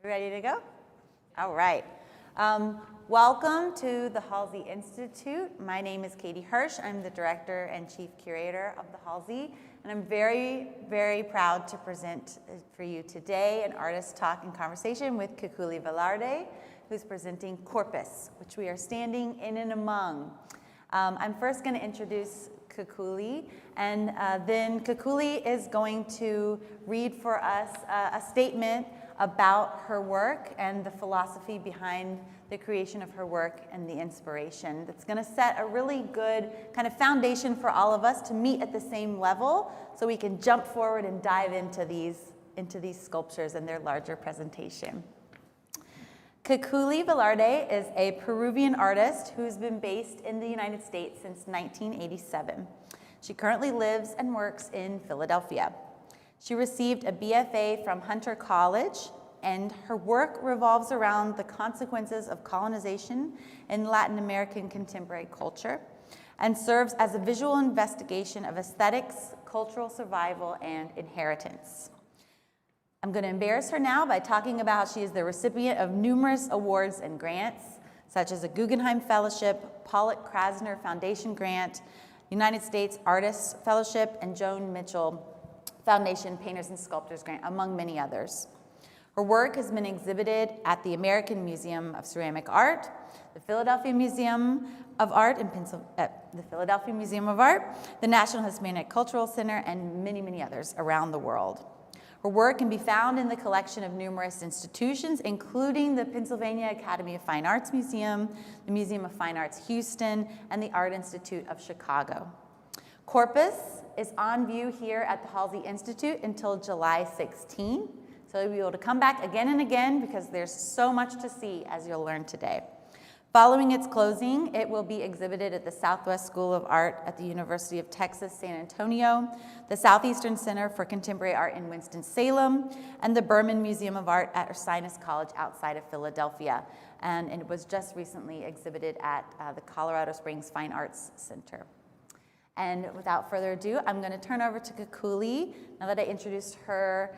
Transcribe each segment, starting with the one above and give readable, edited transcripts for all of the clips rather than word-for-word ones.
Ready to go? All right. Welcome to the Halsey Institute. My name is Katie Hirsch. I'm the director and chief curator of the Halsey, and I'm very, very proud to present for you today an artist talk and conversation with Kukuli Velarde, who's presenting Corpus, which we are standing in and among. I'm first going to introduce Kukuli, and then Kukuli is going to read for us a statement about her work and the philosophy behind the creation of her work and the inspiration. That's going to set a really good kind of foundation for all of us to meet at the same level so we can jump forward and dive into these sculptures and their larger presentation. Kukuli Velarde is a Peruvian artist who's been based in the United States since 1987. She currently lives and works in Philadelphia. She received a BFA from Hunter College, and her work revolves around the consequences of colonization in Latin American contemporary culture and serves as a visual investigation of aesthetics, cultural survival, and inheritance. I'm going to embarrass her now by talking about how she is the recipient of numerous awards and grants, such as a Guggenheim Fellowship, Pollock-Krasner Foundation Grant, United States Artists Fellowship, and Joan Mitchell Foundation Painters and Sculptors Grant, among many others. Her work has been exhibited at the American Museum of Ceramic Art, the Philadelphia Museum of Art, the National Hispanic Cultural Center, and many, many others around the world. Her work can be found in the collection of numerous institutions, including the Pennsylvania Academy of Fine Arts Museum, the Museum of Fine Arts Houston, and the Art Institute of Chicago. Corpus is on view here at the Halsey Institute until July 16. So you'll be able to come back again and again because there's so much to see, as you'll learn today. Following its closing, it will be exhibited at the Southwest School of Art at the University of Texas, San Antonio, the Southeastern Center for Contemporary Art in Winston-Salem, and the Berman Museum of Art at Ursinus College outside of Philadelphia. And it was just recently exhibited at the Colorado Springs Fine Arts Center. And without further ado, I'm going to turn over to Kukuli. Now that I introduced her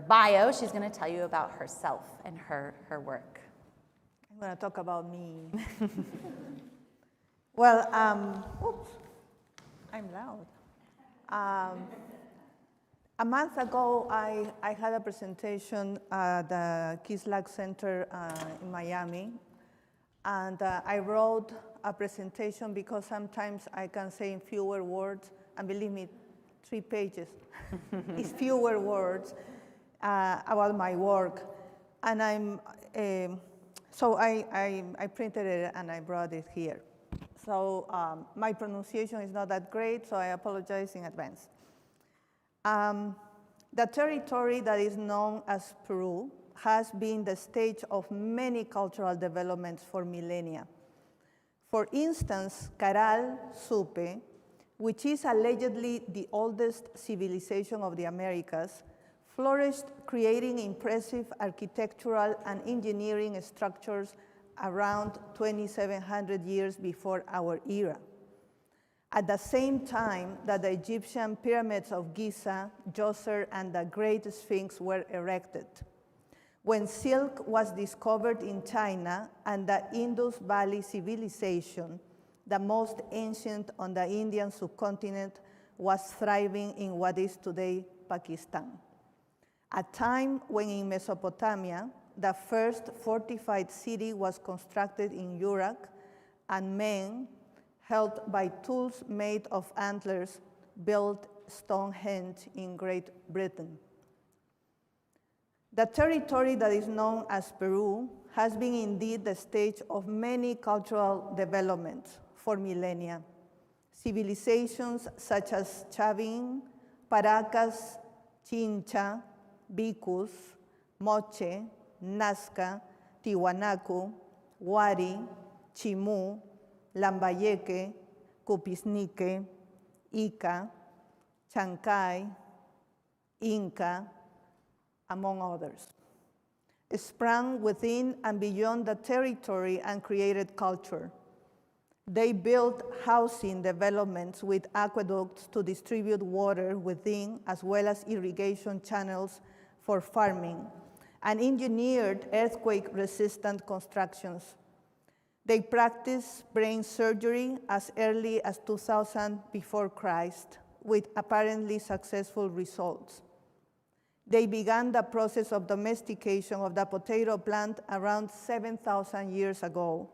bio, she's going to tell you about herself and her work. I'm going to talk about me. Well, oops, I'm loud. A month ago, I had a presentation at the Kislak Center in Miami, and I wrote a presentation because sometimes I can say in fewer words, and believe me, 3 pages is fewer words about my work. And so I printed it and I brought it here. So my pronunciation is not that great, so I apologize in advance. The territory that is known as Peru has been the stage of many cultural developments for millennia. For instance, Caral Supe, which is allegedly the oldest civilization of the Americas, flourished, creating impressive architectural and engineering structures around 2,700 years before our era. At the same time that the Egyptian pyramids of Giza, Djoser, and the Great Sphinx were erected. When silk was discovered in China and the Indus Valley civilization, the most ancient on the Indian subcontinent, was thriving in what is today Pakistan. A time when in Mesopotamia, the first fortified city was constructed in Uruk, and men, held by tools made of antlers, built Stonehenge in Great Britain. The territory that is known as Peru has been indeed the stage of many cultural developments for millennia. Civilizations such as Chavin, Paracas, Chincha, Vicus, Moche, Nazca, Tiwanaku, Wari, Chimú, Lambayeque, Cupisnique, Ica, Chancay, Inca, among others, sprang within and beyond the territory and created culture. They built housing developments with aqueducts to distribute water within, as well as irrigation channels for farming, and engineered earthquake-resistant constructions. They practiced brain surgery as early as 2000 before Christ, with apparently successful results. They began the process of domestication of the potato plant around 7,000 years ago,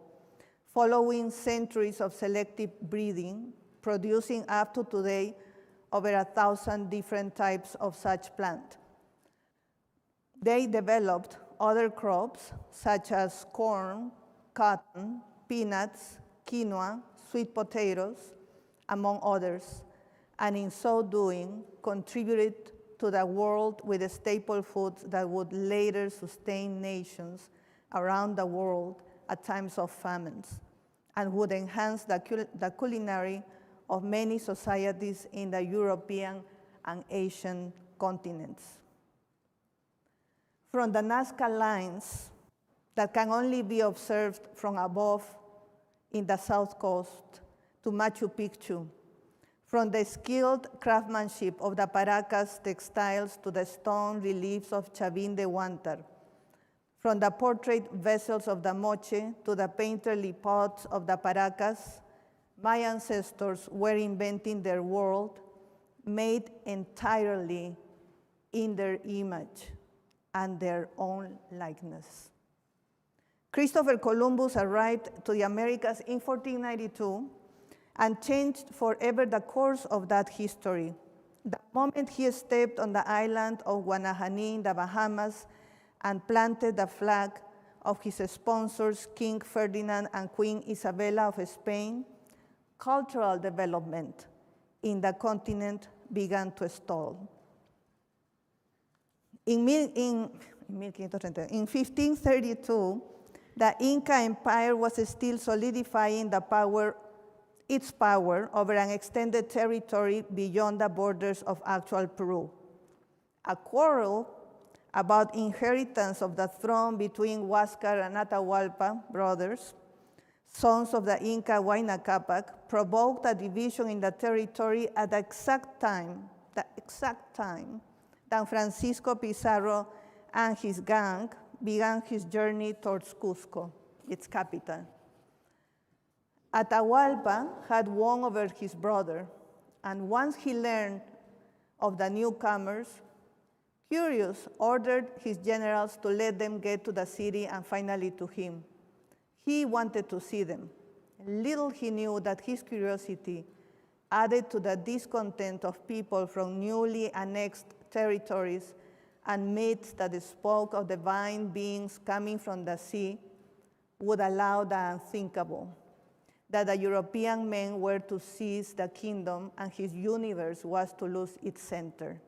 following centuries of selective breeding, producing up to today over 1,000 different types of such plant. They developed other crops such as corn, cotton, peanuts, quinoa, sweet potatoes, among others, and in so doing, contributed to the world with the staple foods that would later sustain nations around the world at times of famines, and would enhance the culinary of many societies in the European and Asian continents. From the Nazca lines that can only be observed from above in the south coast to Machu Picchu, from the skilled craftsmanship of the Paracas textiles to the stone reliefs of Chavín de Huántar, from the portrait vessels of the Moche to the painterly pots of the Paracas, my ancestors were inventing their world made entirely in their image and their own likeness. Christopher Columbus arrived to the Americas in 1492 and changed forever the course of that history. The moment he stepped on the island of Guanahani in the Bahamas and planted the flag of his sponsors, King Ferdinand and Queen Isabella of Spain, cultural development in the continent began to stall. In 1532, the Inca Empire was still solidifying its power over an extended territory beyond the borders of actual Peru. A quarrel about inheritance of the throne between Huáscar and Atahualpa brothers, sons of the Inca Huayna Cápac, provoked a division in the territory at the exact time that Francisco Pizarro and his gang began his journey towards Cusco, its capital. Atahualpa had won over his brother, and once he learned of the newcomers, curious, ordered his generals to let them get to the city and finally to him. He wanted to see them. Little he knew that his curiosity, added to the discontent of people from newly annexed territories and myths that spoke of divine beings coming from the sea, would allow the unthinkable, that the European men were to seize the kingdom and his universe was to lose its center.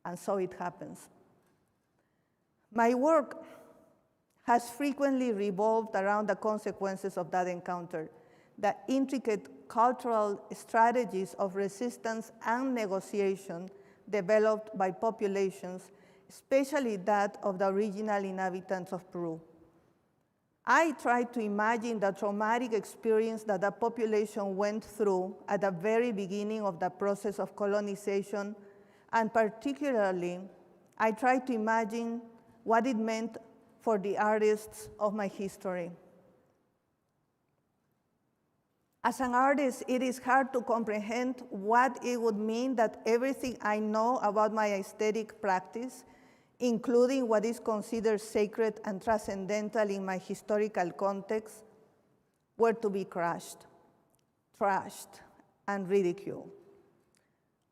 And so it happens. My work has frequently revolved around the consequences of that encounter, the intricate cultural strategies of resistance and negotiation developed by populations, especially that of the original inhabitants of Peru. I tried to imagine the traumatic experience that the population went through at the very beginning of the process of colonization, and particularly, I tried to imagine what it meant for the artists of my history. As an artist, it is hard to comprehend what it would mean that everything I know about my aesthetic practice, including what is considered sacred and transcendental in my historical context, were to be crushed, trashed, and ridiculed.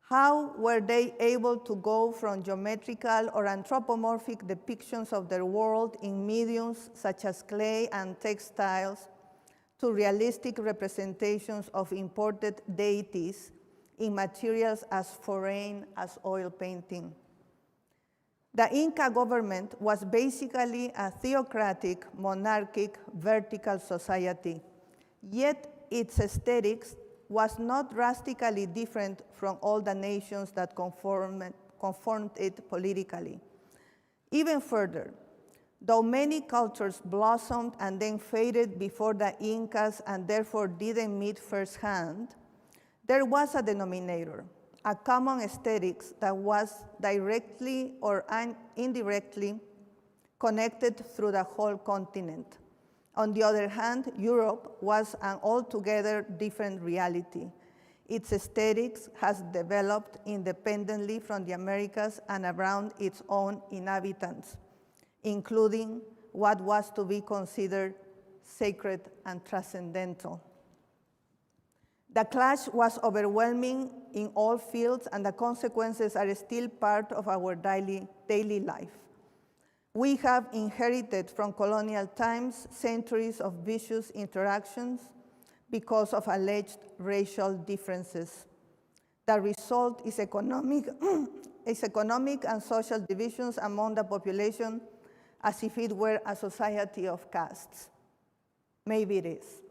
How were they able to go from geometrical or anthropomorphic depictions of their world in mediums such as clay and textiles to realistic representations of imported deities in materials as foreign as oil painting? The Inca government was basically a theocratic, monarchic, vertical society, yet its aesthetics was not drastically different from all the nations that conformed it politically. Even further, though many cultures blossomed and then faded before the Incas and therefore didn't meet firsthand, there was a denominator, a common aesthetics that was directly or indirectly connected through the whole continent. On the other hand, Europe was an altogether different reality. Its aesthetics has developed independently from the Americas and around its own inhabitants, including what was to be considered sacred and transcendental. The clash was overwhelming in all fields, and the consequences are still part of our daily life. We have inherited from colonial times centuries of vicious interactions because of alleged racial differences. The result is economic and social divisions among the population, as if it were a society of castes. Maybe it is.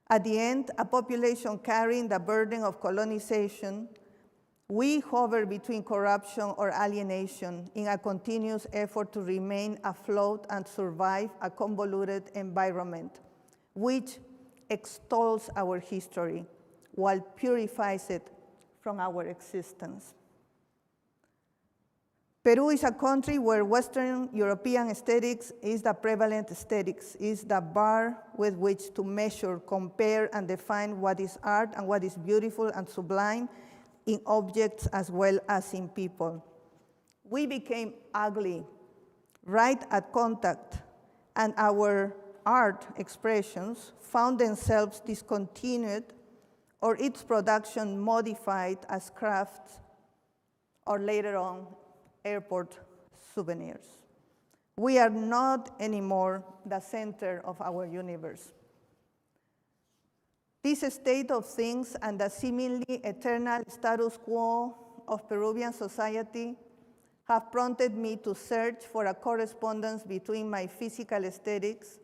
At the end, a population carrying the burden of colonization, we hover between corruption or alienation in a continuous effort to remain afloat and survive a convoluted environment, which extols our history while purifies it from our existence. Peru is a country where Western European aesthetics is the prevalent aesthetics, is the bar with which to measure, compare, and define what is art and what is beautiful and sublime in objects as well as in people. We became ugly right at contact, and our art expressions found themselves discontinued or its production modified as crafts or later on airport souvenirs. We are not anymore the center of our universe. This state of things and the seemingly eternal status quo of Peruvian society have prompted me to search for a correspondence between my physical aesthetics,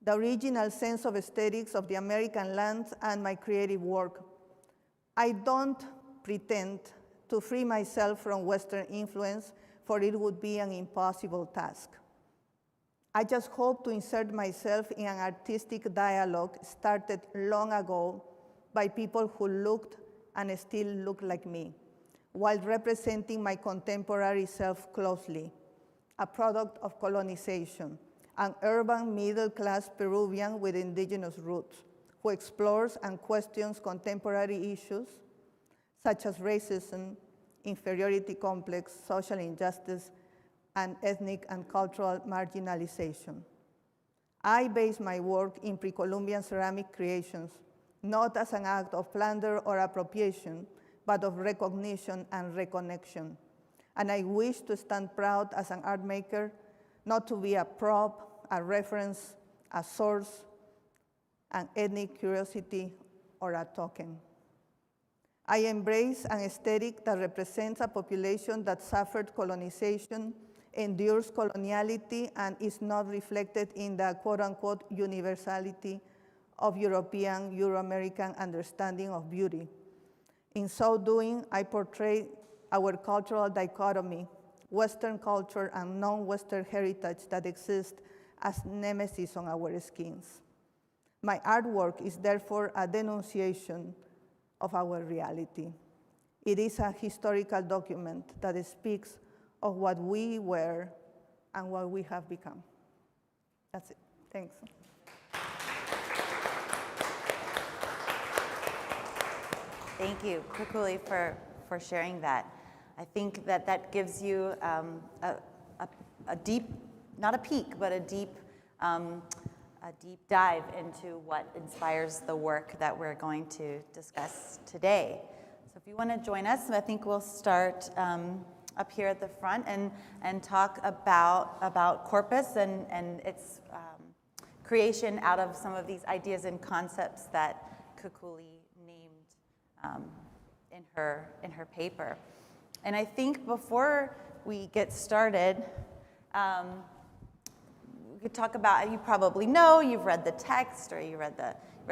the original sense of aesthetics of the American lands, and my creative work. I don't pretend to free myself from Western influence, for it would be an impossible task. I just hope to insert myself in an artistic dialogue started long ago by people who looked and still look like me, while representing my contemporary self closely, a product of colonization, an urban middle-class Peruvian with indigenous roots, who explores and questions contemporary issues such as racism, inferiority complex, social injustice, and ethnic and cultural marginalization. I base my work in pre-Columbian ceramic creations, not as an act of plunder or appropriation, but of recognition and reconnection. And I wish to stand proud as an art maker, not to be a prop, a reference, a source, an ethnic curiosity, or a token. I embrace an aesthetic that represents a population that suffered colonization, endures coloniality, and is not reflected in the quote-unquote universality of European, Euro-American understanding of beauty. In so doing, I portray our cultural dichotomy, Western culture and non-Western heritage that exist as nemesis on our skins. My artwork is therefore a denunciation of our reality. It is a historical document that speaks of what we were and what we have become. That's it. Thanks. Thank you, Kukuli, for sharing that. I think that gives you a deep, not a peek, but a deep dive into what inspires the work that we're going to discuss today. So if you want to join us, I think we'll start up here at the front and talk about Corpus and its creation out of some of these ideas and concepts that Kukuli named in her paper. And I think before we get started, we could talk about, you probably know, you've read the text, or you read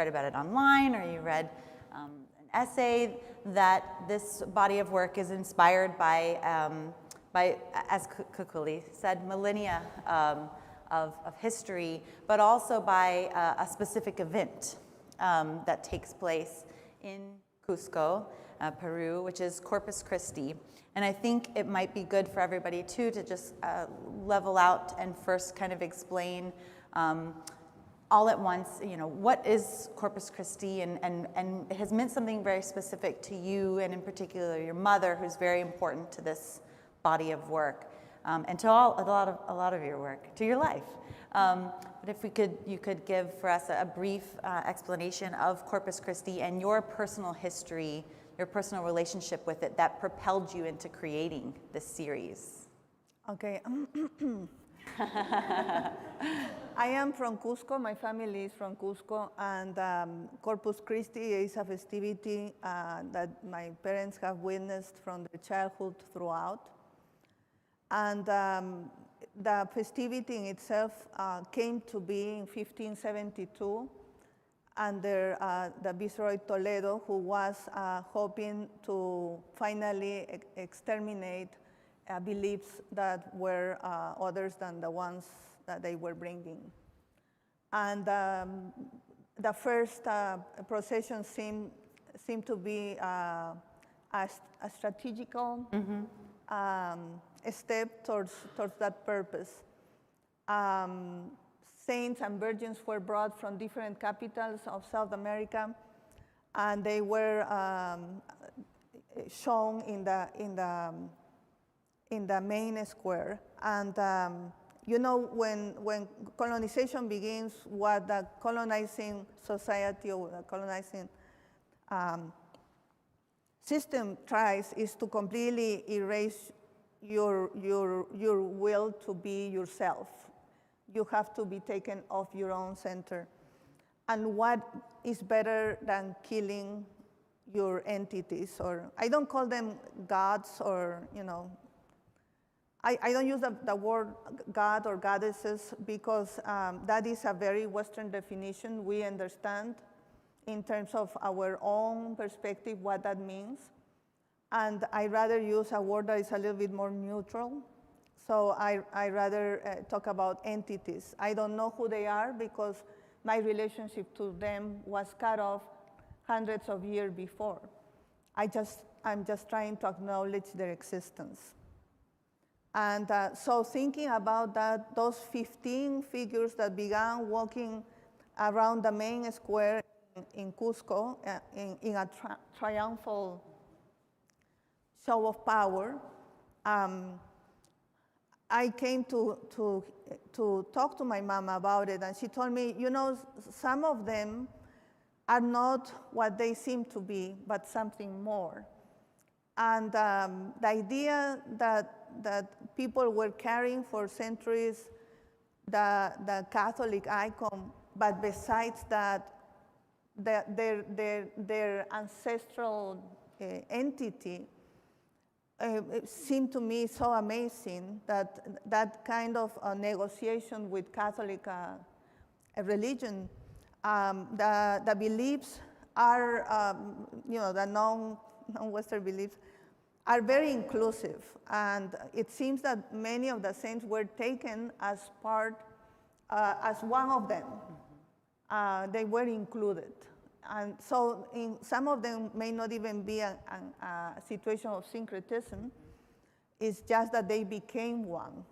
about it online, or you read an essay, that this body of work is inspired by as Kukuli said, millennia of history, but also by a specific event that takes place in Cusco Peru, which is Corpus Christi. And I think it might be good for everybody too to just level out and first kind of explain all at once, what is Corpus Christi, and it has meant something very specific to you, and in particular your mother, who's very important to this body of work, and to a lot of your work, to your life. But if you could give for us a brief explanation of Corpus Christi and your personal history, your personal relationship with it that propelled you into creating this series. Okay. I am from Cusco. My family is from Cusco, and Corpus Christi is a festivity that my parents have witnessed from their childhood throughout. And the festivity in itself came to be in 1572 under the Viceroy Toledo, who was hoping to finally exterminate beliefs that were others than the ones that they were bringing. And the first procession seemed to be a strategical step towards that purpose. Saints and virgins were brought from different capitals of South America, and they were shown in the main square. And when colonization begins, what the colonizing society or the colonizing system tries is to completely erase your will to be yourself. You have to be taken off your own center. And what is better than killing your entities? Or I don't call them gods, or I don't use the word god or goddesses, because that is a very Western definition. We understand in terms of our own perspective what that means. And I rather use a word that is a little bit more neutral. So I rather talk about entities. I don't know who they are because my relationship to them was cut off hundreds of years before. I'm just trying to acknowledge their existence. And so thinking about that, those 15 figures that began walking around the main square in Cusco in a triumphal show of power, I came to talk to my mom about it, and she told me, some of them are not what they seem to be, but something more. And the idea that people were carrying for centuries the Catholic icon, but besides that, their ancestral entity, it seemed to me so amazing that kind of negotiation with Catholic religion, the beliefs are, the non-Western beliefs are very inclusive. And it seems that many of the saints were taken as part, as one of them. They were included. And so some of them may not even be a situation of syncretism. It's just that they became one,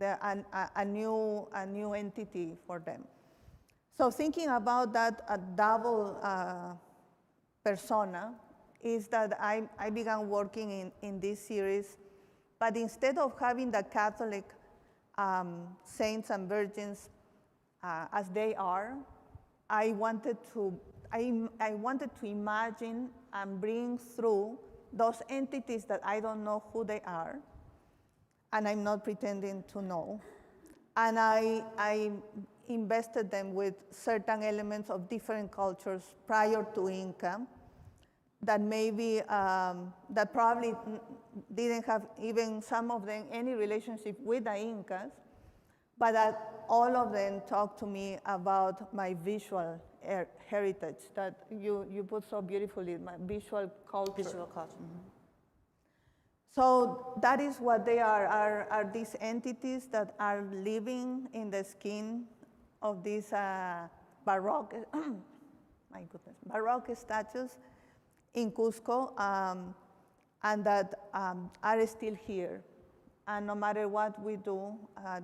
a new entity for them. So thinking about that double persona is that I began working in this series, but instead of having the Catholic saints and virgins as they are, I wanted to imagine and bring through those entities that I don't know who they are, and I'm not pretending to know. And I invested them with certain elements of different cultures prior to Inca that maybe, that probably didn't have even some of them any relationship with the Incas, but that all of them talked to me about my visual heritage that you put so beautifully, my visual culture. Visual culture. Mm-hmm. So that is what they are these entities that are living in the skin of these Baroque, my goodness, Baroque statues in Cusco and that are still here. And no matter what we do,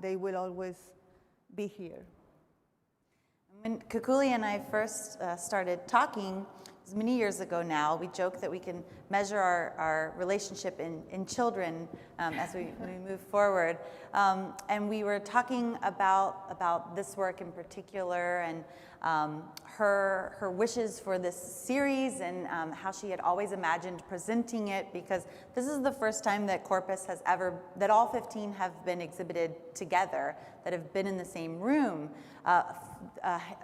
they will always be here. When Kukuli and I first started talking, it was many years ago now, we joke that we can measure our relationship in children as we move forward. And we were talking about this work in particular and her wishes for this series and how she had always imagined presenting it, because this is the first time that Corpus has that all 15 have been exhibited together, that have been in the same room.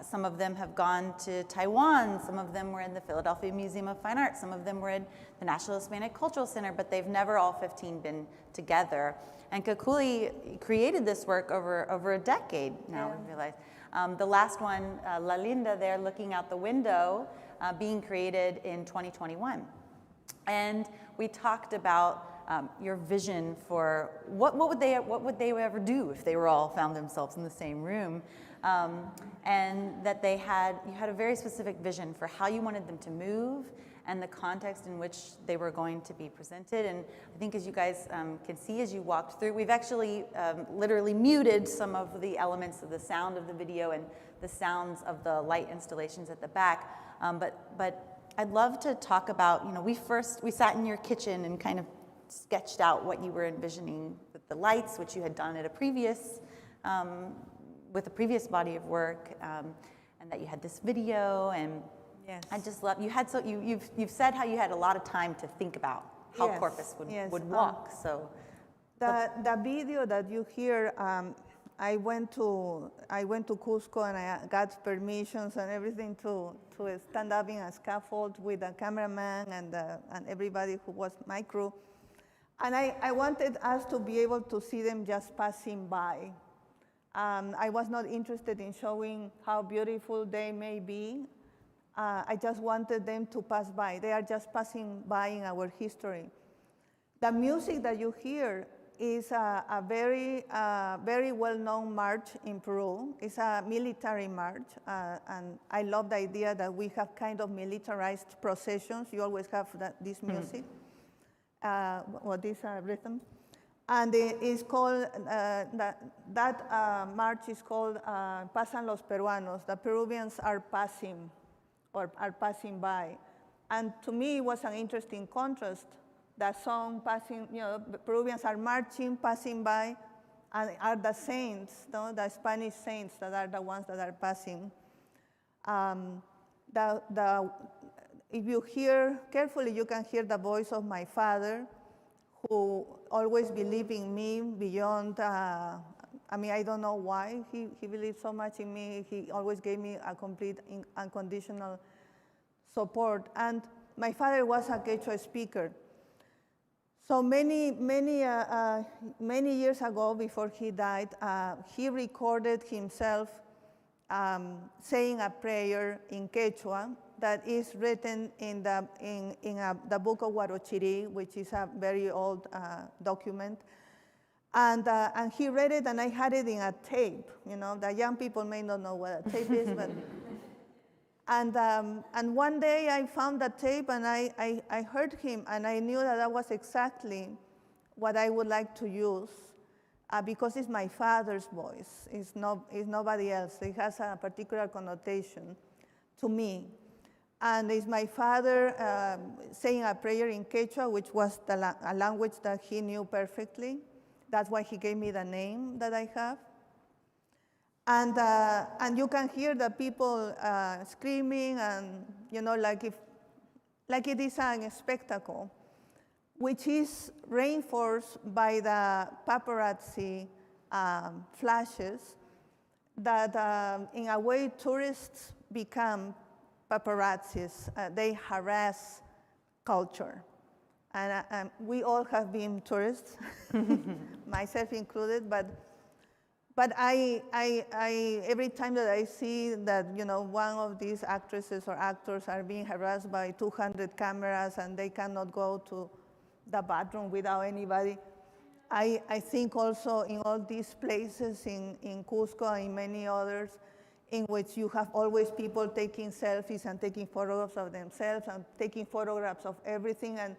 Some of them have gone to Taiwan, some of them were in the Philadelphia Museum of Fine Arts, some of them were in the National Hispanic Cultural Center, but they've never all 15 been together. And Kukuli created this work over a decade now, we realize. The last one, La Linda there looking out the window, being created in 2021. And we talked about your vision for what would they ever do if they were all found themselves in the same room, and that you had a very specific vision for how you wanted them to move and the context in which they were going to be presented. And I think as you guys can see as you walked through, we've actually literally muted some of the elements of the sound of the video and the sounds of the light installations at the back. But I'd love to talk about, we sat in your kitchen and kind of sketched out what you were envisioning with the lights, which you had done at a previous, with a previous body of work, and that you had this video, and yes. I just love, you've said how you had a lot of time to think about how yes. Corpus would walk, so. The video that you hear, I went to Cusco and I got permissions and everything to stand up in a scaffold with a cameraman and everybody who was my crew. And I wanted us to be able to see them just passing by. I was not interested in showing how beautiful they may be. I just wanted them to pass by. They are just passing by in our history. The music that you hear is a very well-known march in Peru. It's a military march, and I love the idea that we have kind of militarized processions. You always have this music, or this rhythm. And it's called, that march is called Pasan los Peruanos. The Peruvians are passing, or are passing by. And to me, it was an interesting contrast. The song passing, the Peruvians are marching, passing by, and are the saints, the Spanish saints that are the ones that are passing. If you hear carefully, you can hear the voice of my father, who always believed in me beyond, I don't know why he believed so much in me. He always gave me a complete unconditional support. And my father was a Quechua speaker. So many years ago, before he died, he recorded himself saying a prayer in Quechua that is written in the book of Huarochirí, which is a very old document. And he read it, and I had it in a tape. The young people may not know what a tape is, but. And one day I found the tape, and I heard him, and I knew that was exactly what I would like to use, because it's my father's voice. It's nobody else. It has a particular connotation to me. And it's my father saying a prayer in Quechua, which was a language that he knew perfectly. That's why he gave me the name that I have. And you can hear the people screaming, and like it is a spectacle, which is reinforced by the paparazzi flashes that, in a way, tourists become paparazzis. They harass culture, and we all have been tourists, myself included, But every time that I see that, one of these actresses or actors are being harassed by 200 cameras and they cannot go to the bathroom without anybody, I think also in all these places in Cusco and in many others, in which you have always people taking selfies and taking photographs of themselves and taking photographs of everything and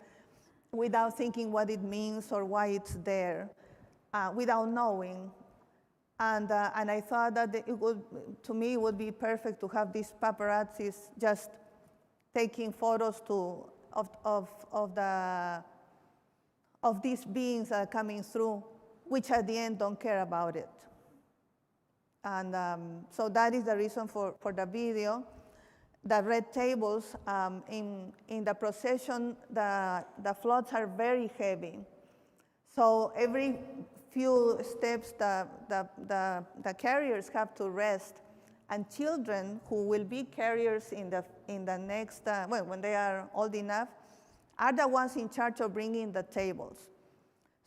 without thinking what it means or why it's there, without knowing. And I thought that to me, it would be perfect to have these paparazzis just taking photos of these beings that are coming through, which at the end don't care about it. And so that is the reason for the video. The red tables, in the procession, the floats are very heavy. So every few steps, the carriers have to rest. And children who will be carriers in the next, when they are old enough, are the ones in charge of bringing the tables.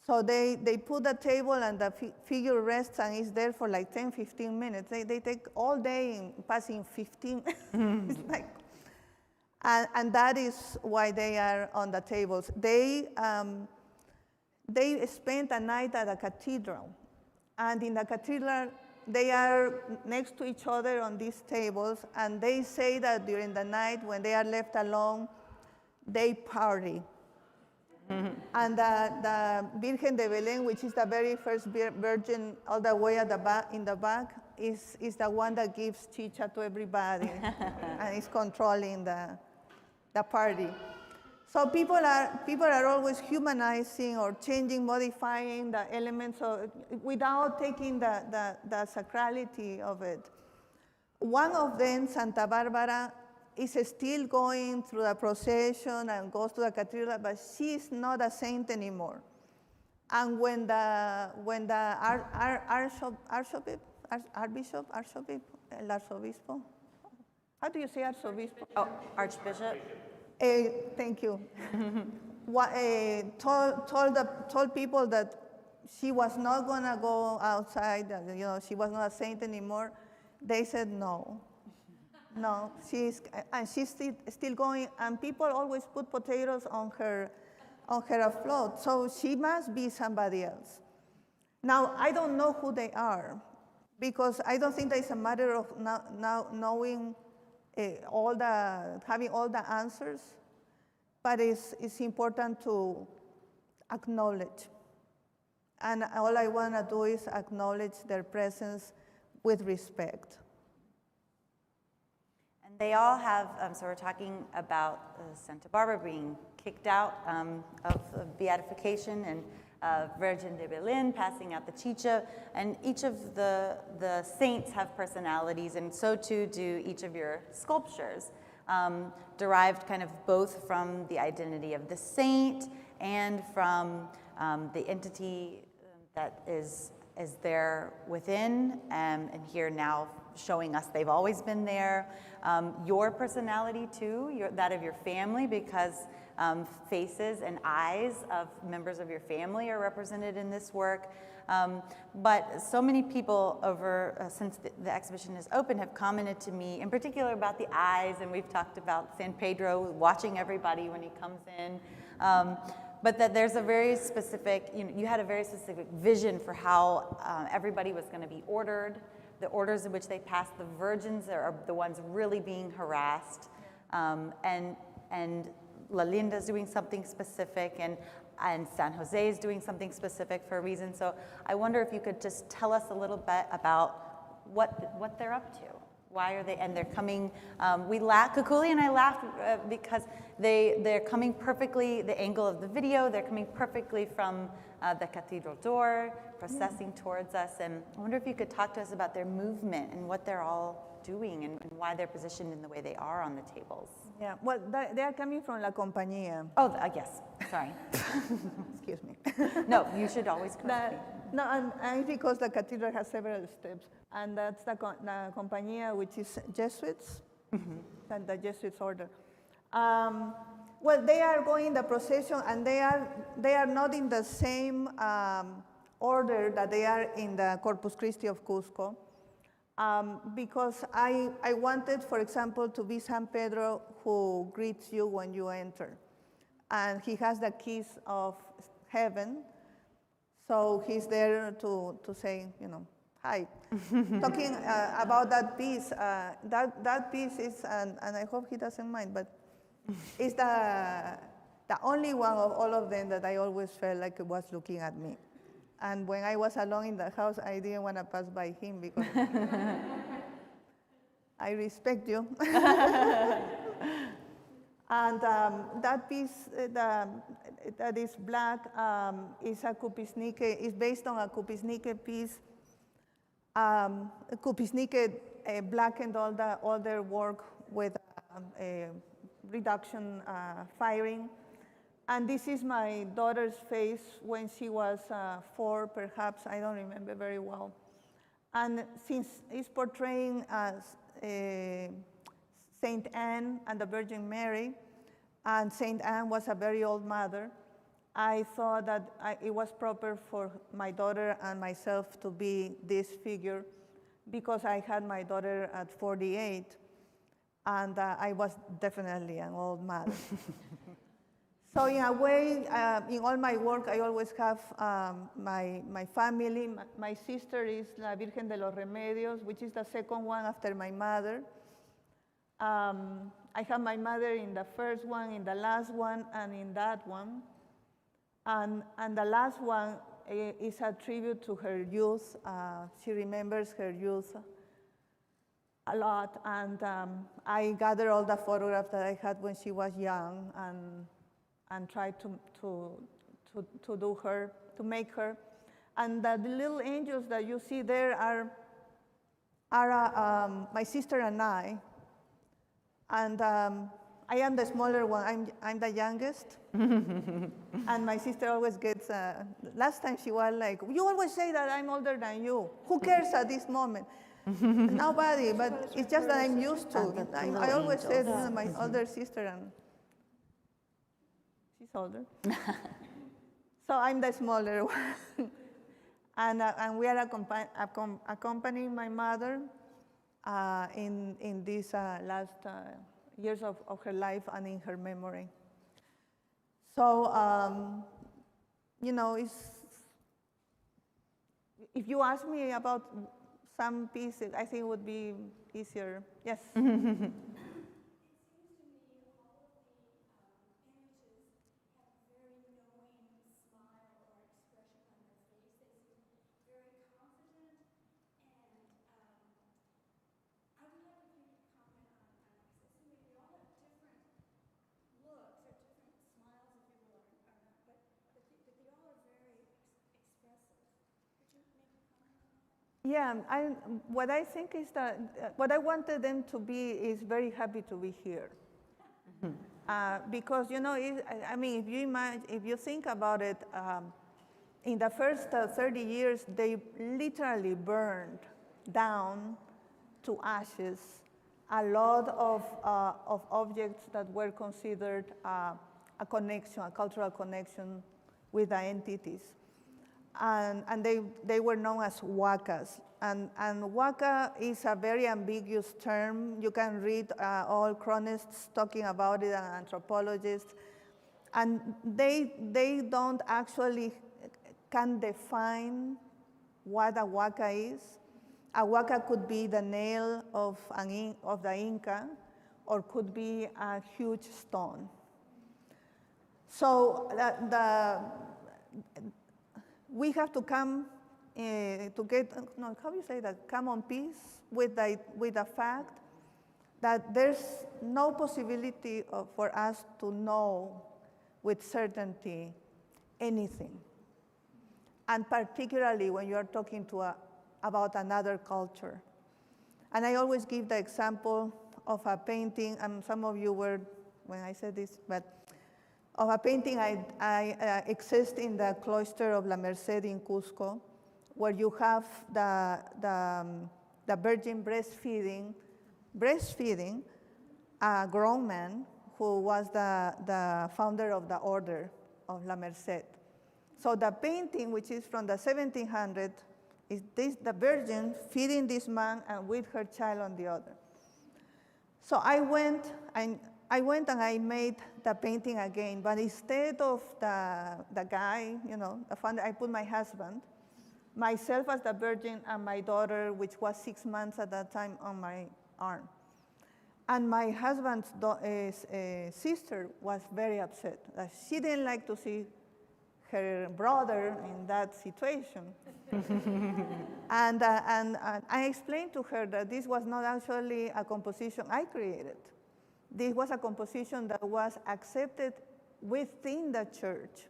So they put the table and the figure rests and is there for like 10, 15 minutes. They take all day in passing 15. It's like, and that is why they are on the tables. They spent a night at a cathedral. And in the cathedral, they are next to each other on these tables. And they say that during the night, when they are left alone, they party. And the Virgen de Belén, which is the very first virgin all the way at the back, in the back, is the one that gives chicha to everybody and is controlling the party. So people are always humanizing or changing, modifying the elements without taking the sacrality of it. One of them, Santa Barbara, is still going through the procession and goes to the cathedral, but she is not a saint anymore. And when the el arzobispo, how do you say arzobispo? Oh, Archbishop? Thank you. Told people that she was not gonna go outside, she was not a saint anymore. They said no. No, she's still going, and people always put potatoes on her float, so she must be somebody else. Now, I don't know who they are, because I don't think that it's a matter of now knowing having all the answers, but it's important to acknowledge. And all I want to do is acknowledge their presence with respect. They all have, so we're talking about Santa Barbara being kicked out of beatification and Virgin de Belén passing out the chicha, and each of the saints have personalities, and so too do each of your sculptures, derived kind of both from the identity of the saint and from the entity that is there within, and here now showing us they've always been there. Your personality too, that of your family, because faces and eyes of members of your family are represented in this work. But so many people since the exhibition is open have commented to me in particular about the eyes, and we've talked about San Pedro watching everybody when he comes in. But that there's a very specific, you had a very specific vision for how everybody was going to be ordered, the orders in which they passed. The virgins are the ones really being harassed, and La Linda's doing something specific, and San Jose is doing something specific for a reason. So I wonder if you could just tell us a little bit about what they're up to. Why are they, and they're coming, Kukuli and I laughed because they're coming perfectly, the angle of the video, they're coming perfectly from the cathedral door, processing towards us. And I wonder if you could talk to us about their movement and what they're all doing and why they're positioned in the way they are on the tables. Yeah, well, they are coming from La Compañía. Oh, yes, sorry. Excuse me. No, you should always correct me. No, and because the cathedral has several steps, and that's the Compañía, which is Jesuits, and the Jesuits order. Well, they are going the procession, and they are not in the same order that they are in the Corpus Christi of Cusco, because I wanted, for example, to be San Pedro who greets you when you enter, and he has the keys of heaven. So he's there to say, Hi. Talking about that piece, that piece is, and I hope he doesn't mind, but it's the only one of all of them that I always felt like it was looking at me. And when I was alone in the house, I didn't want to pass by him because I respect you. And that piece that is black is a Kupisnike, is based on a Kupisnike piece. Kupisnike blackened all their work with reduction firing. And this is my daughter's face when she was 4, perhaps, I don't remember very well. And since it's portraying Saint Anne and the Virgin Mary, and Saint Anne was a very old mother, I thought that it was proper for my daughter and myself to be this figure because I had my daughter at 48, and I was definitely an old mother. So in a way, in all my work, I always have my family. My sister is La Virgen de los Remedios, which is the second one after my mother. I have my mother in the first one, in the last one, and in that one. And the last one is a tribute to her youth. She remembers her youth a lot. And I gathered all the photographs that I had when she was young and tried to do her, to make her. And the little angels that you see there are my sister and I. And I am the smaller one. I'm the youngest. And my sister always gets, last time she was like, you always say that I'm older than you. Who cares at this moment? Nobody, but it's just that I'm used to it. I always say my older sister, and she's older. So I'm the smaller one. And we are accompanying my mother in these last years of her life and in her memory. So, you know, if you ask me about some pieces, I think it would be easier. Yes? Yeah, what I think is that what I wanted them to be is very happy to be here. Because, you know, I mean, if you think about it, in the first 30 years, they literally burned down to ashes a lot of objects that were considered a connection, a cultural connection with the entities. And they were known as huacas. And huaca is a very ambiguous term. You can read all chronists talking about it and anthropologists. And they don't actually can define what a huaca is. A huaca could be the nail of the Inca, or could be a huge stone. So we have to come to get, no, how do you say that? Come on peace with the fact that there's no possibility for us to know with certainty anything. And particularly when you are talking about another culture. And I always give the example of a painting, and some of you were when I said this, but of a painting I exist in the cloister of La Merced in Cusco, where you have the Virgin breastfeeding a grown man who was the founder of the order of La Merced. So the painting, which is from the 1700s, is the Virgin feeding this man and with her child on the other. So I went and I made the painting again, but instead of the guy, you know, the founder, I put my husband. myself as the Virgin and my daughter, which was 6 months at that time, on my arm. And my husband's sister was very upset. She didn't like to see her brother in that situation. and I explained to her that this was not actually a composition I created. This was a composition that was accepted within the church.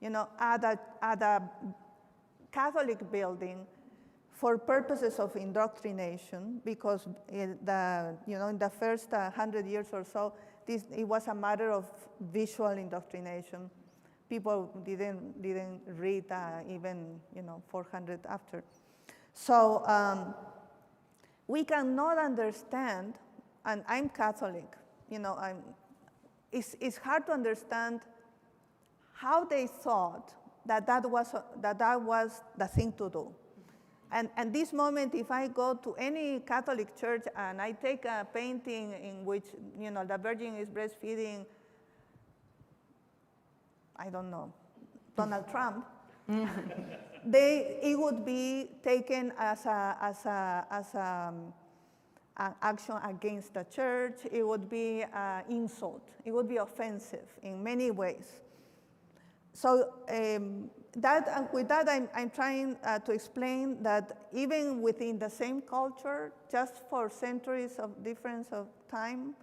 You know, at a Catholic building for purposes of indoctrination, because in the first 100 years or so, it was a matter of visual indoctrination. People didn't read even 400 after. So we cannot understand, and I'm Catholic, it's hard to understand how they thought that was the thing to do. And this moment, if I go to any Catholic church and I take a painting in which the Virgin is breastfeeding, I don't know, Donald Trump, it would be taken as an action against the church. It would be an insult. It would be offensive in many ways. So with that, I'm trying to explain that even within the same culture, just for centuries of difference of time,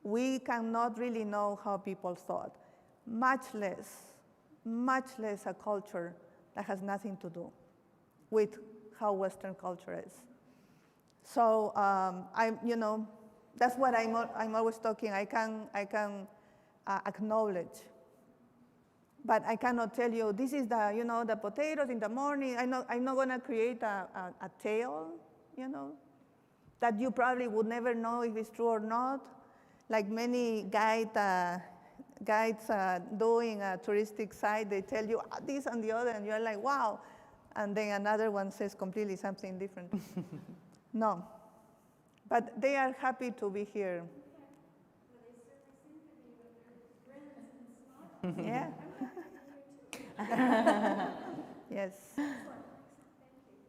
we cannot really know how people thought. Much less a culture that has nothing to do with how Western culture is. So that's what I'm always talking. I can acknowledge, but I cannot tell you this is the potatoes in the morning. I'm not going to create a tale, that you probably would never know if it's true or not. Like many guides doing a touristic site, they tell you this and the other, and you're like, wow. And then another one says completely something different. No. But they are happy to be here. Yeah. Yes.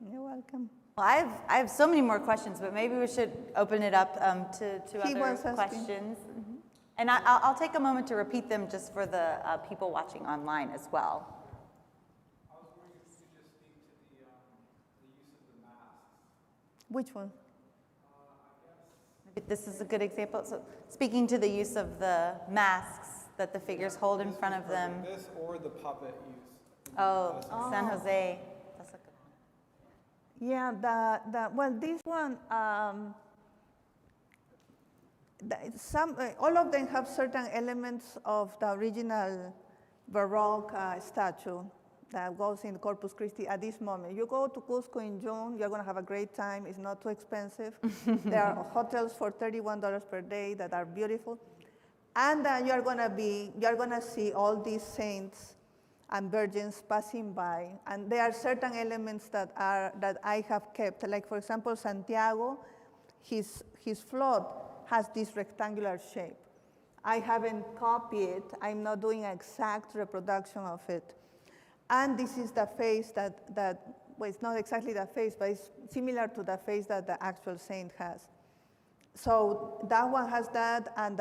You're welcome. Well, I have so many more questions, but maybe we should open it up to other questions. Mm-hmm. And I'll take a moment to repeat them just for the people watching online as well. I was wondering if you could just speak to the use of the masks. Which one? Maybe this is a good example. So, speaking to the use of the masks that the figures hold in front of them. This or the puppet use. San Jose. That's a good one. Yeah, well, this one, all of them have certain elements of the original Baroque statue that goes in Corpus Christi at this moment. You go to Cusco in June, you're going to have a great time. It's not too expensive. There are hotels for $31 per day that are beautiful. And you're going to see all these saints and virgins passing by. And there are certain elements that I have kept. Like, for example, Santiago, his float has this rectangular shape. I haven't copied it. I'm not doing an exact reproduction of it. And this is the face that well, it's not exactly the face, but it's similar to the face that the actual saint has. So that one has that, and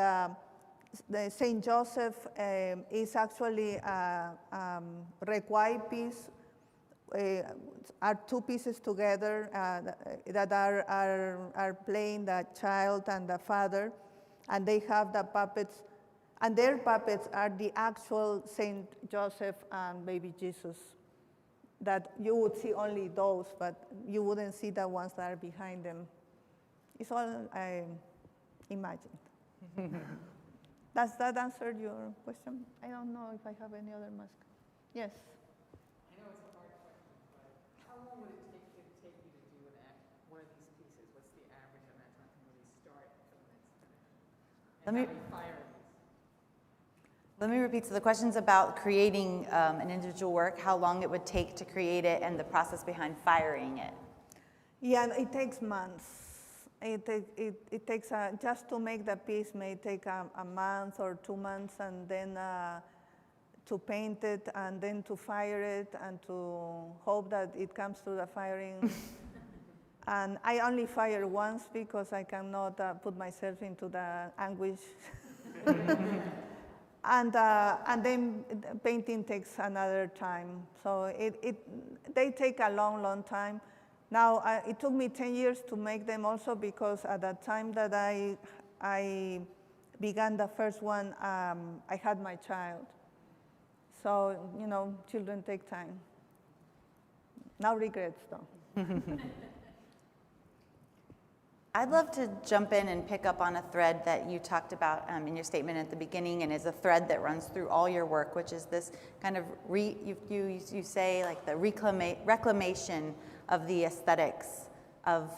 the Saint Joseph is actually a requai piece. Are two pieces together that are playing the child and the father, and they have the puppets, and their puppets are the actual Saint Joseph and baby Jesus, that you would see only those, but you wouldn't see the ones that are behind them. It's all imagined. Does that answer your question? I don't know if I have any other mask. Yes? I know it's a hard question, but how long would it take you to do one of these pieces? What's the average amount of time from when you start to when it's finished? And how do you fire these? Let me repeat. So the question's about creating an individual work, how long it would take to create it, and the process behind firing it. Yeah, it takes months. It takes, just to make the piece may take a month or 2 months, and then to paint it and then to fire it and to hope that it comes through the firing. And I only fire once because I cannot put myself into the anguish. And then painting takes another time. So they take a long, long time. Now, it took me 10 years to make them also because at the time that I began the first one, I had my child. So, you know, children take time. No regrets, though. I'd love to jump in and pick up on a thread that you talked about in your statement at the beginning, and is a thread that runs through all your work, which is this kind of, you say, like the reclamation of the aesthetics of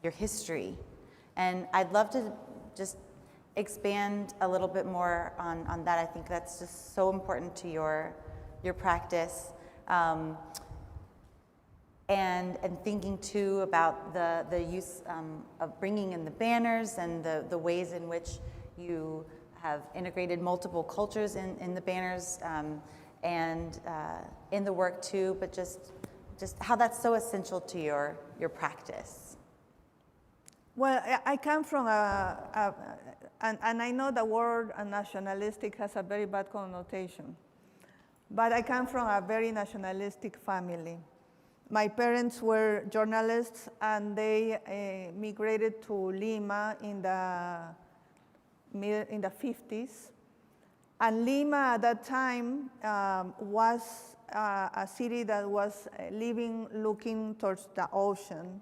your history. And I'd love to just expand a little bit more on that. I think that's just so important to your practice. And thinking too about the use of bringing in the banners and the ways in which you have integrated multiple cultures in the banners and in the work too, but just how that's so essential to your practice. Well, I come from and I know the word nationalistic has a very bad connotation, but I come from a very nationalistic family. My parents were journalists, and they migrated to Lima in the 50s. And Lima at that time was a city that was looking towards the ocean.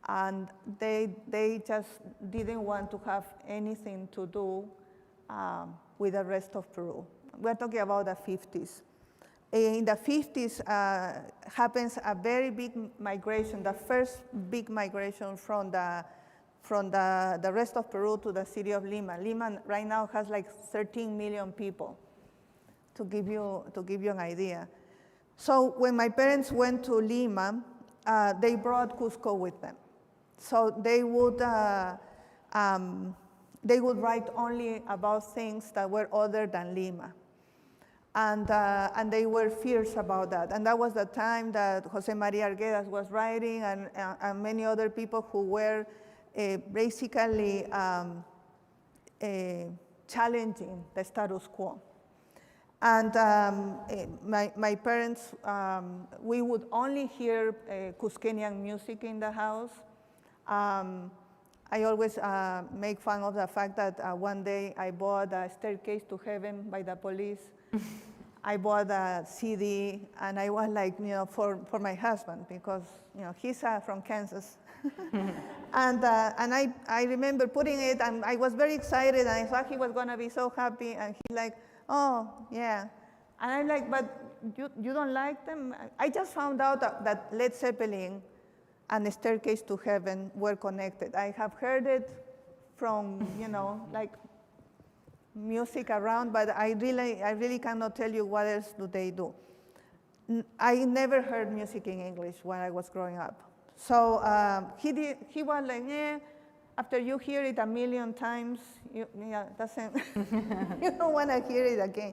And they just didn't want to have anything to do with the rest of Peru. We're talking about the 50s. In the 50s happens a very big migration, the first big migration from the rest of Peru to the city of Lima. Lima right now has like 13 million people, to give you an idea. So when my parents went to Lima, they brought Cusco with them. So they would write only about things that were other than Lima. And they were fierce about that. And that was the time that Jose Maria Arguedas was writing, and many other people who were basically challenging the status quo. And my parents, we would only hear Cusqueñan music in the house. I always make fun of the fact that one day I bought a Staircase to Heaven by the Police. I bought a CD, and I was like, for my husband, because he's from Kansas. And I remember putting it, and I was very excited, and I thought he was gonna be so happy, and he's like, oh, yeah. And I'm like, but you don't like them? I just found out that Led Zeppelin and the Staircase to Heaven were connected. I have heard it from, like music around, but I really cannot tell you what else do they do. I never heard music in English when I was growing up. So he was like, after you hear it a million times, you don't want to hear it again.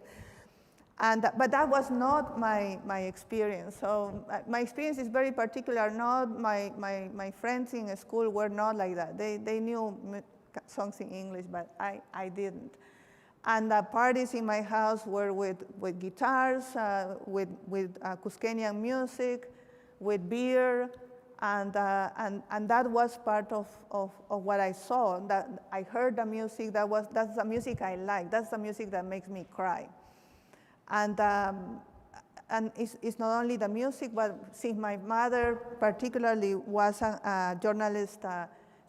But that was not my experience. So my experience is very particular. Not my friends in school were not like that. They knew songs in English, but I didn't. And the parties in my house were with guitars, with Cusqueñan music, with beer, and that was part of what I saw. That I heard the music. That's the music I like. That's the music that makes me cry. And it's not only the music, but since my mother particularly was a journalist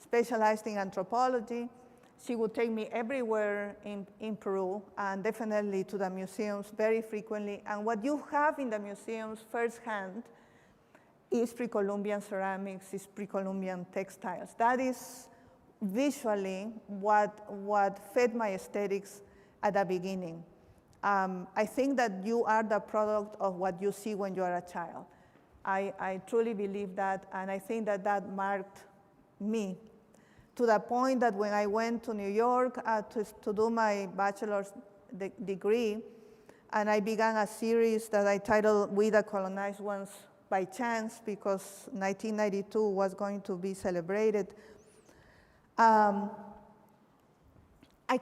specialized in anthropology, she would take me everywhere in Peru, and definitely to the museums very frequently. And what you have in the museums firsthand is pre-Columbian ceramics, is pre-Columbian textiles. That is visually what fed my aesthetics at the beginning. I think that you are the product of what you see when you are a child. I truly believe that, and I think that marked me, to the point that when I went to New York to do my bachelor's degree, And I began a series that I titled We the Colonized Ones by chance, because 1992 was going to be celebrated. I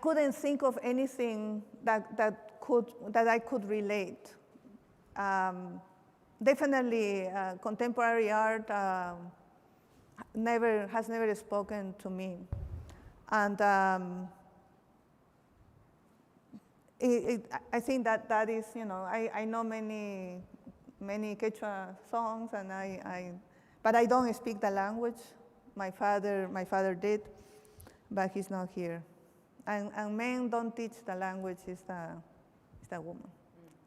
couldn't think of anything that I could relate. Definitely, contemporary art has never spoken to me, and I think that is, I know many Quechua songs, and but I don't speak the language. My father did, but he's not here. And men don't teach the language, it's the woman,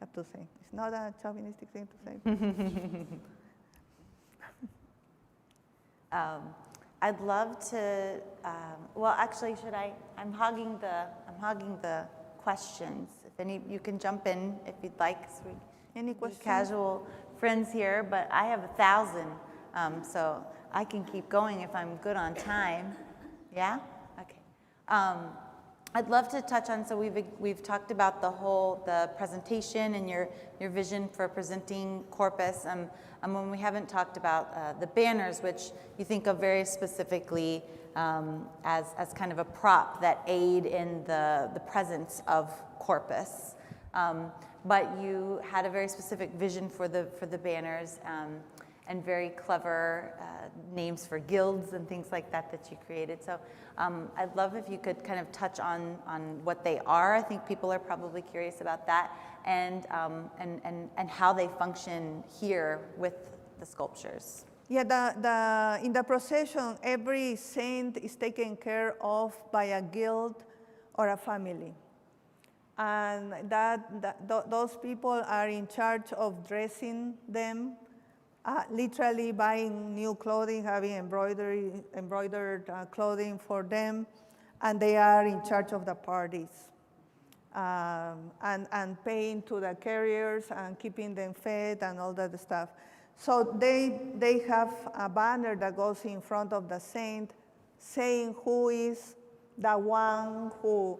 I have to say. It's not a chauvinistic thing to say. I'd love to, well, actually, should I? I'm hogging the questions. If any, you can jump in if you'd like. Any questions? Casual friends here, but I have 1,000, so I can keep going if I'm good on time. Yeah? Okay. I'd love to touch on, so we've talked about the presentation and your vision for presenting Corpus, and when we haven't talked about the banners, which you think of very specifically as kind of a prop that aid in the presence of Corpus. But you had a very specific vision for the banners, and very clever names for guilds and things like that you created. So I'd love if you could kind of touch on what they are. I think people are probably curious about that, and how they function here with the sculptures. Yeah, in the procession, every saint is taken care of by a guild or a family. And those people are in charge of dressing them, literally buying new clothing, having embroidered clothing for them, and they are in charge of the parties, and paying to the carriers and keeping them fed and all that stuff. So they have a banner that goes in front of the saint saying who is the one who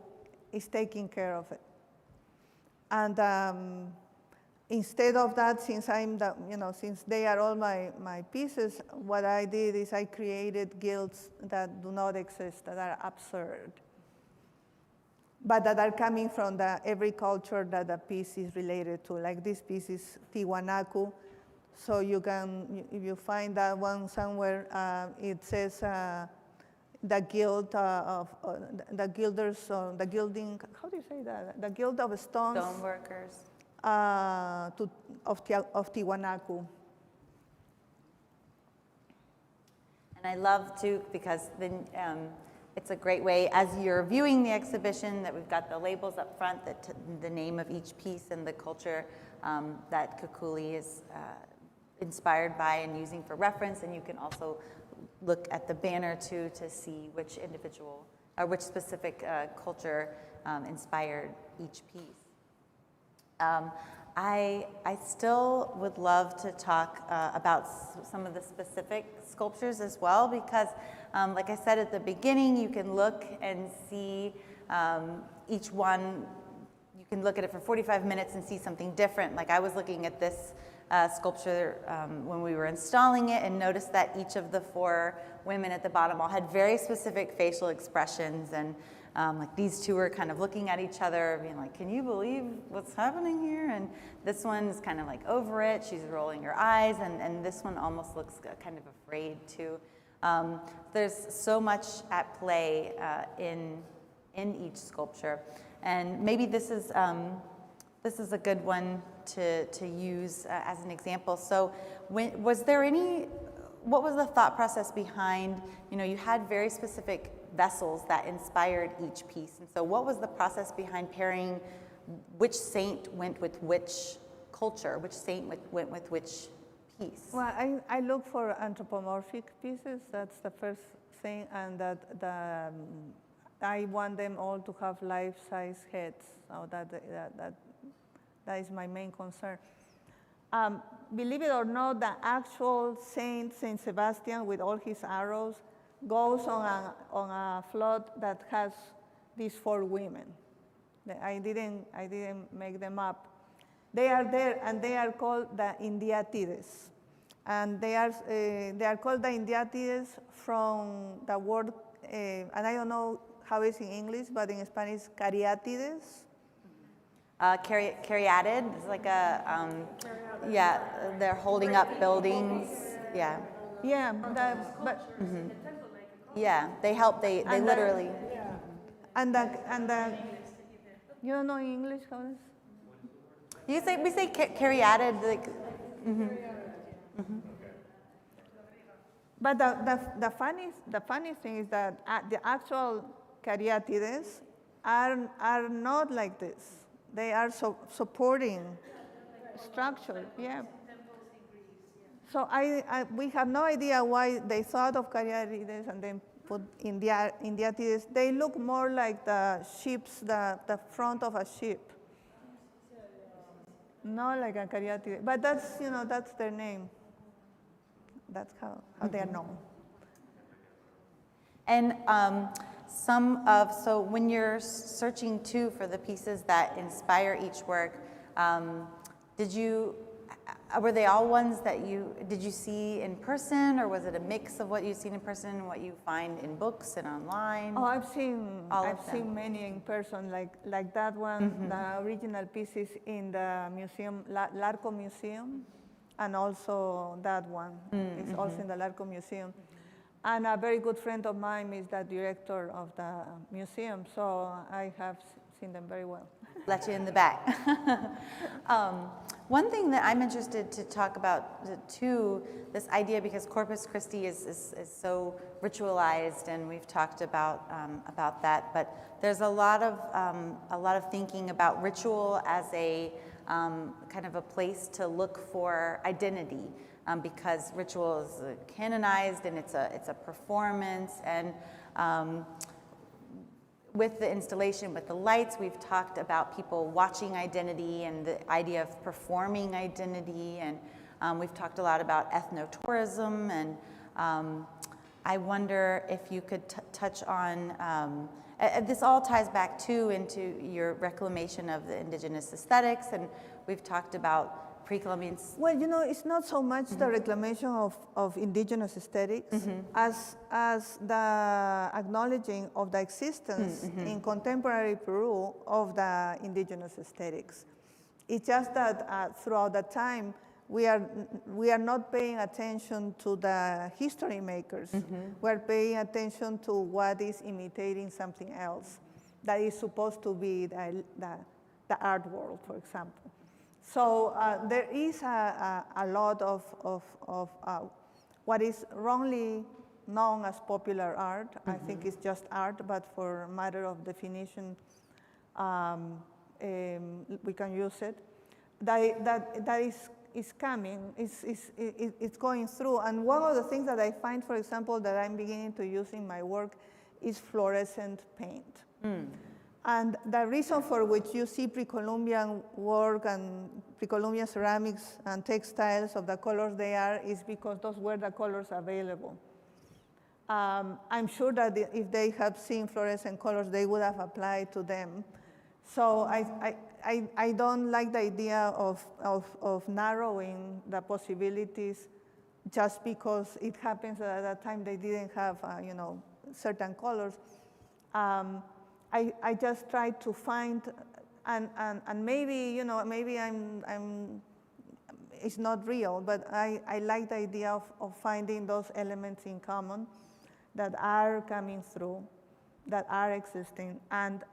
is taking care of it. And instead of that, since since they are all my pieces, what I did is I created guilds that do not exist, that are absurd, but that are coming from every culture that the piece is related to. Like this piece is Tiwanaku, so you can, if you find that one somewhere, it says the guild of the guilders, the gilding. How do you say that? The guild of stones. Stoneworkers. Of Tiwanaku. And I love too, because then it's a great way, as you're viewing the exhibition, that we've got the labels up front, the name of each piece and the culture that Kukuli is inspired by and using for reference, and you can also look at the banner too to see which individual or which specific culture inspired each piece. I still would love to talk about some of the specific sculptures as well, because like I said at the beginning, you can look and see each one, you can look at it for 45 minutes and see something different. Like I was looking at this sculpture when we were installing it, and noticed that each of the 4 women at the bottom all had very specific facial expressions, and like these two were kind of looking at each other, being like, can you believe what's happening here? And this one is kind of like over it, she's rolling her eyes, and this one almost looks kind of afraid too. There's so much at play in each sculpture, and maybe this is a good one to use as an example. So what was the thought process behind, you had very specific vessels that inspired each piece, and so what was the process behind pairing which saint went with which culture, which saint went with which piece? Well, I look for anthropomorphic pieces, that's the first thing, and that I want them all to have life-size heads, so that is my main concern. Believe it or not, the actual Saint Sebastian with all his arrows goes on a float that has these 4 women. I didn't make them up. They are there, and they are called the Indiatides. And they are called the Indiatides from the word, and I don't know how it's in English, but in Spanish, cariátides. Caryatid is like a, yeah, they're holding up buildings. Yeah. Yeah, but Yeah, they help, they And literally. and the you don't know in English how it is? We say caryatid, like, But the funny thing is that the actual cariátides are not like this. They are supporting structure. Yeah. So we have no idea why they thought of cariátides and then put Indiatides. They look more like the ships, the front of a ship. Not like a cariátide. But that's, that's their name. That's how they are known. And so when you're searching too for the pieces that inspire each work, were they all ones that did you see in person, or was it a mix of what you've seen in person and what you find in books and online? Oh, I've seen many in person, like that one, the original pieces in the museum, Larco Museum, and also that one. It's also in the Larco Museum. And a very good friend of mine is the director of the museum, so I have seen them very well. Let you in the back. One thing that I'm interested to talk about too, this idea, because Corpus Christi is so ritualized, and we've talked about that. But there's a lot of thinking about ritual as a kind of a place to look for identity, because ritual is canonized and it's a performance, and with the installation, with the lights, we've talked about people watching identity and the idea of performing identity, and we've talked a lot about ethnotourism, and I wonder if you could touch on, this all ties back too into your reclamation of the indigenous aesthetics, and we've talked about pre-Columbian. Well, it's not so much the reclamation of indigenous aesthetics as the acknowledging of the existence in contemporary Peru of the indigenous aesthetics. It's just that throughout the time, we are not paying attention to the history makers. We're paying attention to what is imitating something else that is supposed to be the art world, for example. So there is a lot of what is wrongly known as popular art. I think it's just art, but for a matter of definition, we can use it. That is coming, it's going through. And one of the things that I find, for example, that I'm beginning to use in my work is fluorescent paint. And the reason for which you see pre-Columbian work and pre-Columbian ceramics and textiles of the colors they are is because those were the colors available. I'm sure that if they have seen fluorescent colors, they would have applied to them. So I don't like the idea of narrowing the possibilities just because it happens that at that time they didn't have certain colors. I just try to find, and maybe maybe it's not real, but I like the idea of finding those elements in common that are coming through, that are existing, and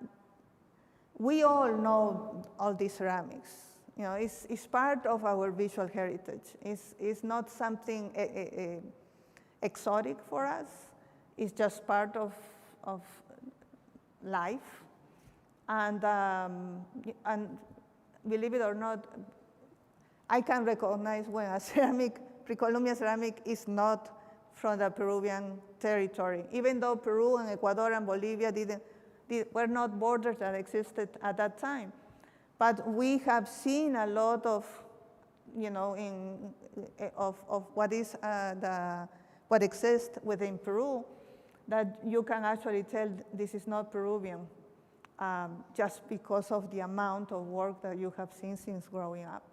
we all know all these ceramics. It's part of our visual heritage. It's not something exotic for us. It's just part of life, and believe it or not, I can recognize when a pre-Columbian ceramic is not from the Peruvian territory, even though Peru and Ecuador and Bolivia were not borders that existed at that time. But we have seen a lot of, of what is what exists within Peru, that you can actually tell this is not Peruvian. just because of the amount of work that you have seen since growing up.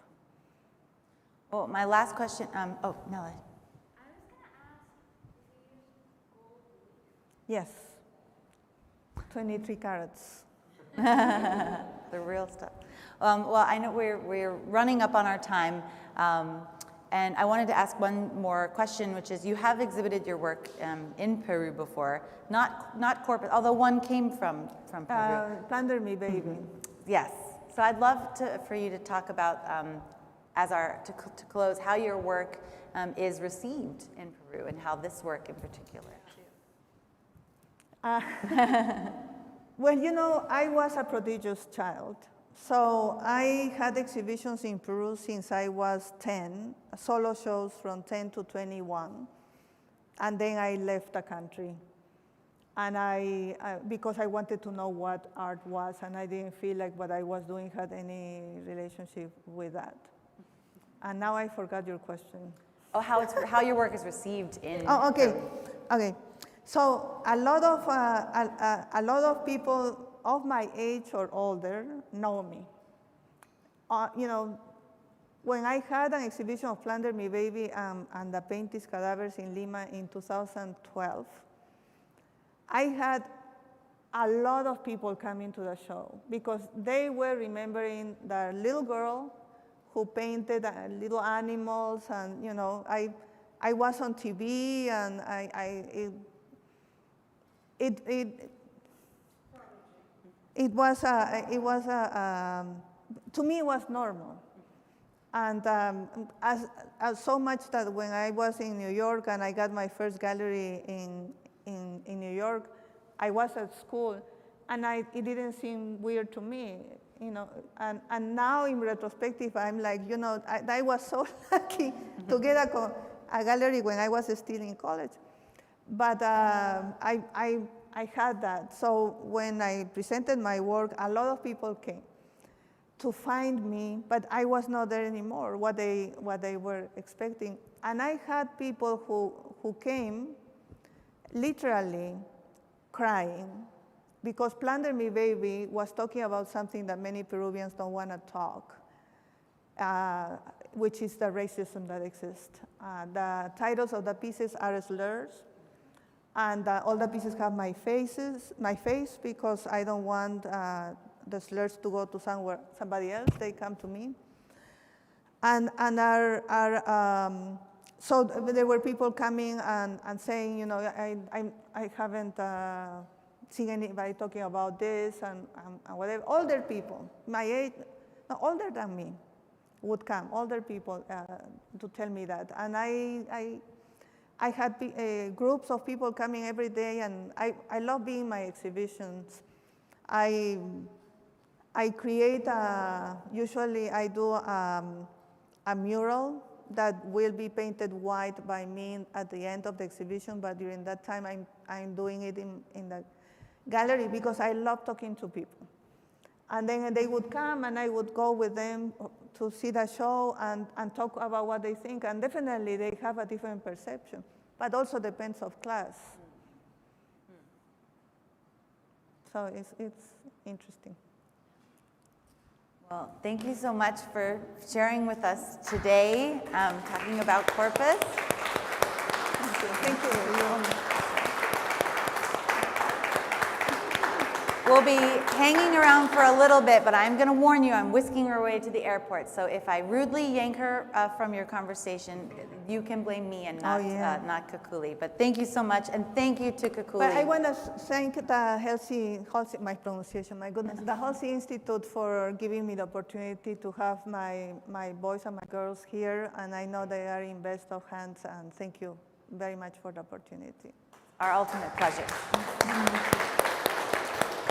Well, my last question, oh, Nella. Yes, 23 carats. The real stuff. Well, I know we're running up on our time, and I wanted to ask one more question, which is, you have exhibited your work in Peru before, not Corpus, although one came from Peru. Plunder Me, baby. Yes. So I'd love for you to talk about, to close, how your work is received in Peru, and how this work in particular. Well, you know, I was a prodigious child. So I had exhibitions in Peru since I was 10, solo shows from 10 to 21. And then I left the country. And because I wanted to know what art was, and I didn't feel like what I was doing had any relationship with that. And now I forgot your question. Oh, how your work is received in Oh, okay, Peru. okay. So a lot of people of my age or older know me. You know, when I had an exhibition of Plunder Me, Baby and the Painted Cadavers in Lima in 2012, I had a lot of people coming to the show because they were remembering the little girl who painted little animals, and you know, I was on TV, and it was to me it was normal, and as so much that when I was in New York and I got my first gallery in New York, I was at school, and it didn't seem weird to me, you know, and now in retrospective I'm like, you know, I was so lucky to get a gallery when I was still in college, but I had that. So when I presented my work, a lot of people came to find me, but I was not there anymore, what they were expecting. And I had people who came literally crying because Plunder Me, Baby was talking about something that many Peruvians don't want to talk, which is the racism that exists. The titles of the pieces are slurs. And all the pieces have my face, because I don't want the slurs to go to somebody else. They come to me. And so there were people coming and saying, you know, I haven't seen anybody talking about this and whatever. Older people, my age, no, older than me, would come. Older people to tell me that, and I had groups of people coming every day, and I love being in my exhibitions. I create, usually I do a mural that will be painted white by me at the end of the exhibition, but during that time I'm doing it in the gallery because I love talking to people. And then they would come and I would go with them to see the show and talk about what they think. And definitely they have a different perception, but also depends of class. So it's interesting. Well, thank you so much for sharing with us today, talking about Corpus. Thank you. We'll be hanging around for a little bit, but I'm going to warn you, I'm whisking her away to the airport. So if I rudely yank her from your conversation, you can blame me and not Kukuli. But thank you so much, and thank you to Kukuli. But I want to thank the Halsey, my pronunciation, my goodness, the Halsey Institute for giving me the opportunity to have my boys and my girls here, and I know they are in best of hands, and thank you very much for the opportunity. Our ultimate pleasure.